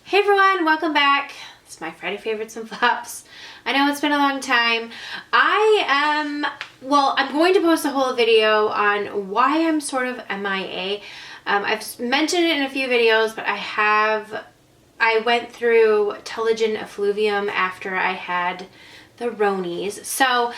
Hey everyone, welcome back. It's my Friday favorites and flops. I know it's been a long time. I'm going to post a whole video on why I'm sort of MIA. I've mentioned it in a few videos, but I went through telogen effluvium after I had the Ronies. So,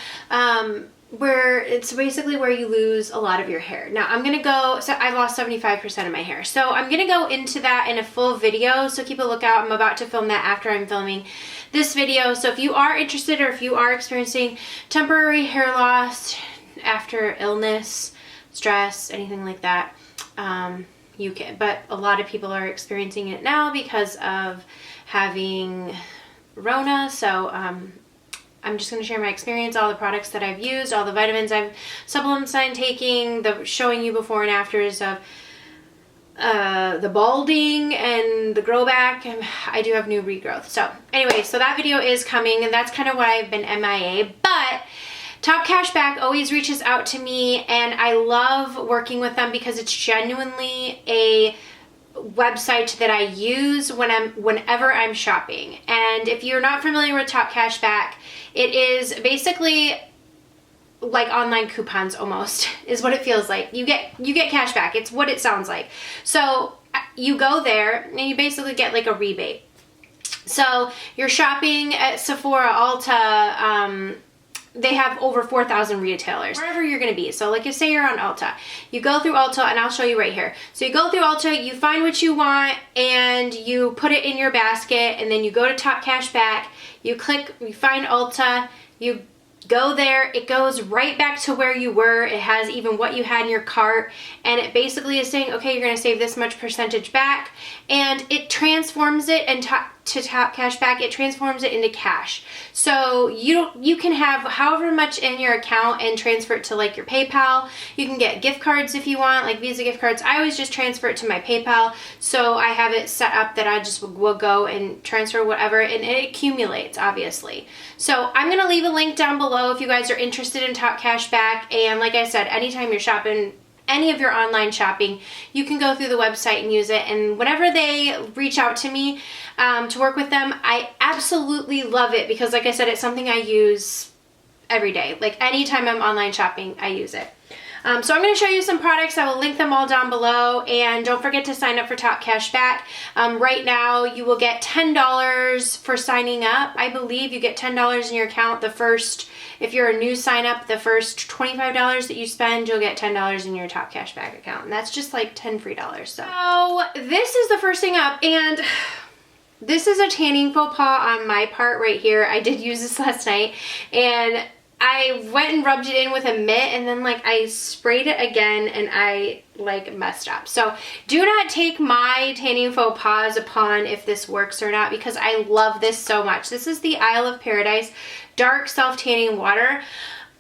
it's basically where you lose a lot of your hair. Now I lost 75% of my hair. So I'm gonna go into that in a full video, so keep a lookout. I'm about to film that after I'm filming this video. So if you are interested or if you are experiencing temporary hair loss after illness, stress, anything like that, you can. But a lot of people are experiencing it now because of having Rona. So I'm just going to share my experience, all the products that I've used, all the vitamins supplements I'm taking, showing you before and afters of the balding and the grow back, and I do have new regrowth. So anyway, so that video is coming, and that's kind of why I've been MIA. But Top Cashback always reaches out to me, and I love working with them because it's genuinely a website that I use whenever I'm shopping. And if you're not familiar with Top Cashback, it is basically like online coupons almost, is what it feels like. You get cash back. It's what it sounds like. So you go there and you basically get like a rebate. So you're shopping at Sephora, Ulta, they have over 4,000 retailers, wherever you're going to be. So like you say you're on Ulta. You go through Ulta, and I'll show you right here. So you go through Ulta, you find what you want, and you put it in your basket, and then you go to Top Cashback, you click, you find Ulta, you go there, it goes right back to where you were. It has even what you had in your cart, and it basically is saying, okay, you're going to save this much percentage back, and it transforms it to Top Cashback. It transforms it into cash. So you can have however much in your account and transfer it to like your PayPal. You can get gift cards if you want, like Visa gift cards. I always just transfer it to my PayPal, so I have it set up that I just will go and transfer whatever, and it accumulates, obviously. So I'm gonna leave a link down below if you guys are interested in Top Cashback. And like I said, anytime you're shopping, any of your online shopping, you can go through the website and use it. And whenever they reach out to me to work with them, I absolutely love it because, like I said, it's something I use every day. Like anytime I'm online shopping, I use it. So I'm going to show you some products. I will link them all down below, and don't forget to sign up for Top Cashback. Right now, you will get $10 for signing up. I believe you get $10 in your account if you're a new sign up, the first $25 that you spend, you'll get $10 in your Top Cashback account, and that's just like $10 free. So this is the first thing up, and this is a tanning faux pas on my part right here. I did use this last night, and I went and rubbed it in with a mitt, and then like I sprayed it again, and I like messed up. So do not take my tanning faux pas upon if this works or not, because I love this so much. This is the Isle of Paradise Dark Self-Tanning Water.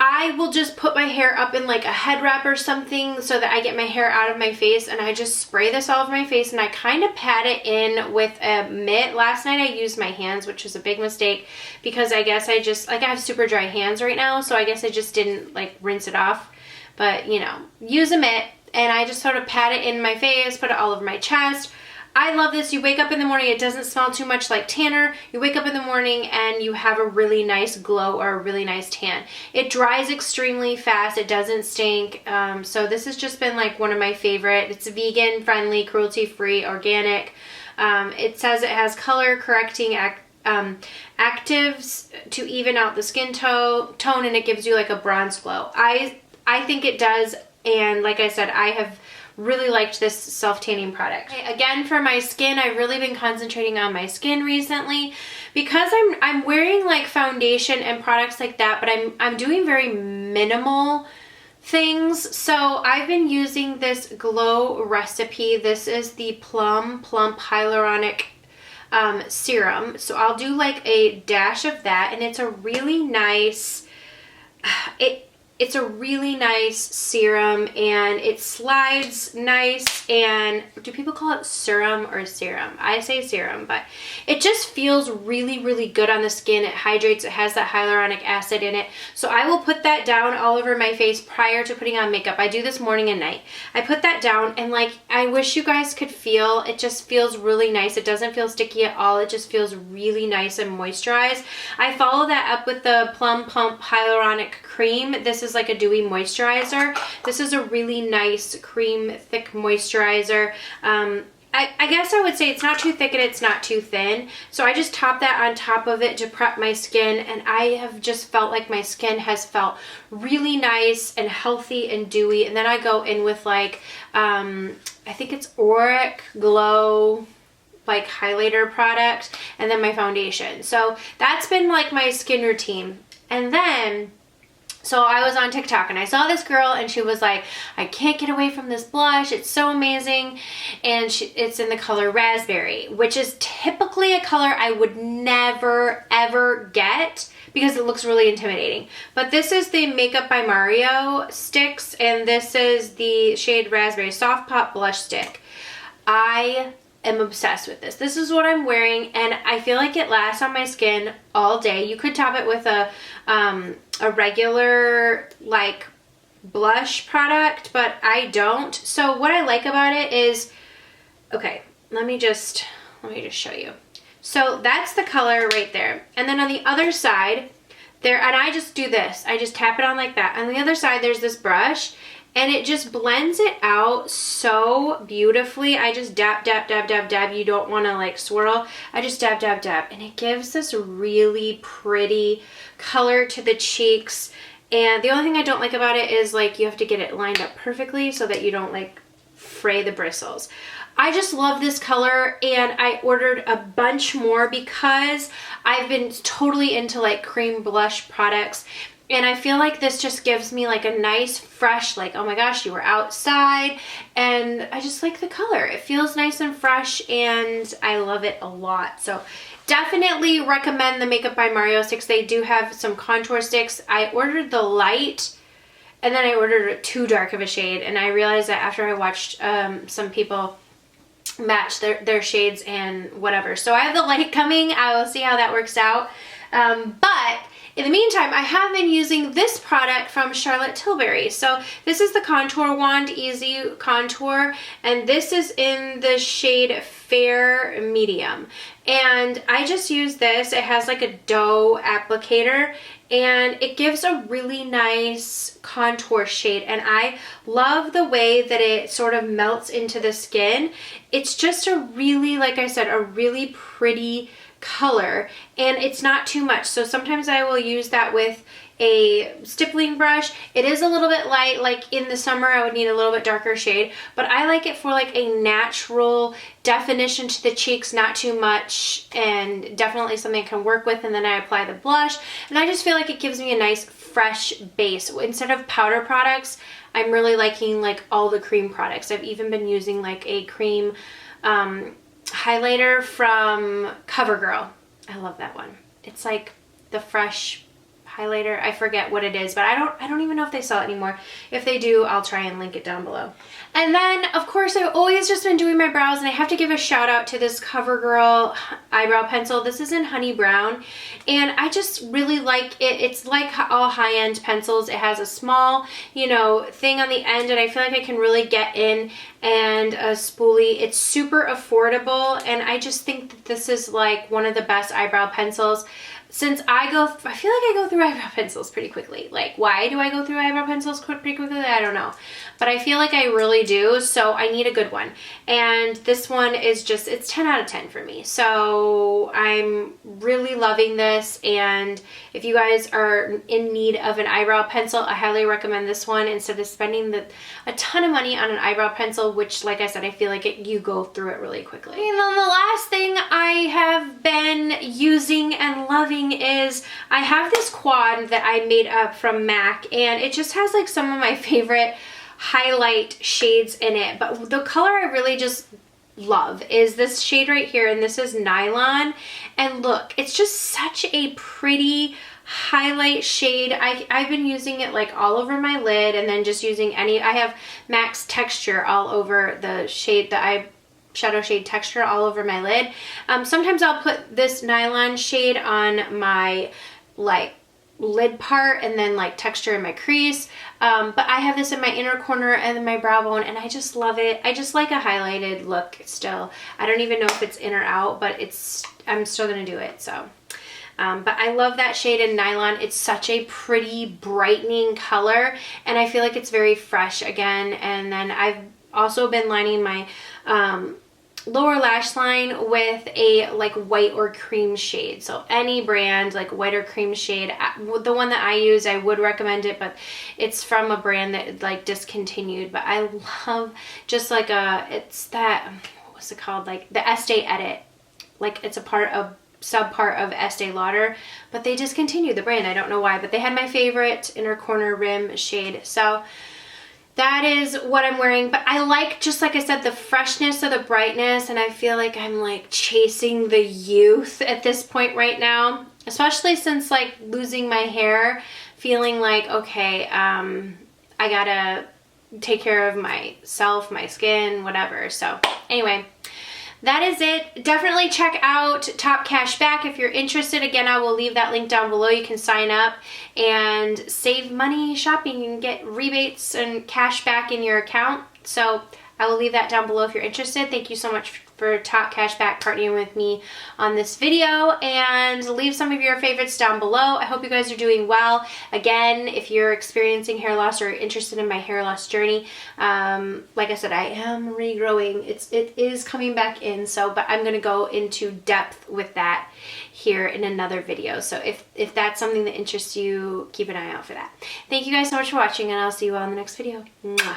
I will just put my hair up in like a head wrap or something so that I get my hair out of my face, and I just spray this all over my face, and I kind of pat it in with a mitt. Last night I used my hands, which was a big mistake because I guess I have super dry hands right now, so I guess I just didn't like rinse it off. But you know, use a mitt, and I just sort of pat it in my face, put it all over my chest. I love this. You wake up in the morning, it doesn't smell too much like tanner. You wake up in the morning and you have a really nice glow or a really nice tan. It dries extremely fast. It doesn't stink. So this has just been like one of my favorite. It's vegan friendly, cruelty free, organic. It says it has color correcting actives to even out the skin tone, and it gives you like a bronze glow. I think it does, and like I said, I have really liked this self-tanning product. Okay, again, for my skin, I've really been concentrating on my skin recently because I'm wearing like foundation and products like that, but I'm doing very minimal things. So I've been using this Glow Recipe. This is the Plump Hyaluronic serum. So I'll do like a dash of that, and it's a really nice, It's a really nice serum and it slides nice. And do people call it serum or serum? I say serum, but it just feels really, really good on the skin. It hydrates. It has that hyaluronic acid in it. So I will put that down all over my face prior to putting on makeup. I do this morning and night. I put that down and like, I wish you guys could feel, it just feels really nice. It doesn't feel sticky at all. It just feels really nice and moisturized. I follow that up with the Plum Hyaluronic Cream. This is like a dewy moisturizer. This is a really nice cream thick moisturizer. I guess I would say it's not too thick and it's not too thin. So I just top that on top of it to prep my skin, and I have just felt like my skin has felt really nice and healthy and dewy. And then I go in with like, I think it's Auric Glow like highlighter product, and then my foundation. So that's been like my skin routine. And then so I was on TikTok and I saw this girl and she was like, I can't get away from this blush. It's so amazing. And it's in the color Raspberry, which is typically a color I would never ever get because it looks really intimidating. But this is the Makeup by Mario sticks, and this is the shade Raspberry Soft Pop Blush Stick. I am obsessed with this. This is what I'm wearing and I feel like it lasts on my skin all day. You could top it with a regular like blush product, but I don't. So what I like about it is, okay, let me just show you. So that's the color right there. And then on the other side there, and I just do this, I just tap it on like that. On the other side there's this brush and it just blends it out so beautifully. I just dab, dab, dab, dab, dab. You don't want to like swirl. I just dab, dab, dab. And it gives this really pretty color to the cheeks. And the only thing I don't like about it is like you have to get it lined up perfectly so that you don't like fray the bristles. I just love this color and I ordered a bunch more because I've been totally into like cream blush products. And I feel like this just gives me like a nice fresh, like, oh my gosh, you were outside. And I just like the color. It feels nice and fresh and I love it a lot. So definitely recommend the Makeup by Mario sticks. They do have some contour sticks. I ordered the light and then I ordered too dark of a shade. And I realized that after I watched some people match their shades and whatever. So I have the light coming. I will see how that works out. But in the meantime, I have been using this product from Charlotte Tilbury. So this is the Contour Wand Easy Contour, and this is in the shade Fair Medium. And I just use this. It has like a dough applicator, and it gives a really nice contour shade. And I love the way that it sort of melts into the skin. It's just a really, like I said, a really pretty color, and it's not too much. So sometimes I will use that with a stippling brush. It is a little bit light, like in the summer I would need a little bit darker shade, but I like it for like a natural definition to the cheeks, not too much, and definitely something I can work with. And then I apply the blush and I just feel like it gives me a nice fresh base. Instead of powder products, I'm really liking like all the cream products. I've even been using like a cream highlighter from Covergirl. I love that one. It's like the fresh highlighter. I forget what it is, but I don't even know if they sell it anymore. If they do, I'll try and link it down below. And then of course I've always just been doing my brows, and I have to give a shout out to this Covergirl eyebrow pencil. This is in Honey Brown and I just really like it. It's like all high-end pencils. It has a small, you know, thing on the end, and I feel like I can really get in, and a spoolie. It's super affordable, and I just think that this is like one of the best eyebrow pencils. Since I feel like I go through eyebrow pencils pretty quickly. Like, why do I go through eyebrow pencils pretty quickly? I don't know. But I feel like I really do, so I need a good one. And this one is just, it's 10 out of 10 for me. So I'm really loving this, and if you guys are in need of an eyebrow pencil, I highly recommend this one instead of spending a ton of money on an eyebrow pencil, which, like I said, I feel like you go through it really quickly. And then the last thing I have been using and loving is I have this quad that I made up from MAC, and it just has like some of my favorite highlight shades in it, but the color I really just love is this shade right here, and this is Nylon. And look, it's just such a pretty highlight shade. I've been using it like all over my lid, and then just using I have Max Texture all over the shade, the eyeshadow shade Texture all over my lid. Sometimes I'll put this nylon shade on my like lid part and then like Texture in my crease. But I have this in my inner corner and in my brow bone, and I just love it. I just like a highlighted look still. I don't even know if it's in or out, but I'm still gonna do it, so. But I love that shade in Nylon. It's such a pretty brightening color, and I feel like it's very fresh again. And then I've also been lining my lower lash line with a like white or cream shade. So any brand like white or cream shade, the one that I use, I would recommend it, but it's from a brand that like discontinued. But I love just like it's that, what's it called, like the Estee Edit, like it's a sub part of Estee Lauder, but they discontinued the brand. I don't know why, but they had my favorite inner corner rim shade. So that is what I'm wearing. But I like, just like I said, the freshness of the brightness, and I feel like I'm like chasing the youth at this point right now, especially since like losing my hair, feeling like, okay, I gotta take care of myself, my skin, whatever. So anyway, that is it. Definitely check out Top Cashback if you're interested. Again, I will leave that link down below. You can sign up and save money shopping and get rebates and cash back in your account. So I will leave that down below if you're interested. Thank you so much for Top Cashback partnering with me on this video, and leave some of your favorites down below. I hope you guys are doing well. Again, if you're experiencing hair loss or interested in my hair loss journey, like I said, I am regrowing. It is coming back in, but I'm gonna go into depth with that here in another video. So if that's something that interests you, keep an eye out for that. Thank you guys so much for watching, and I'll see you all in the next video. Mwah.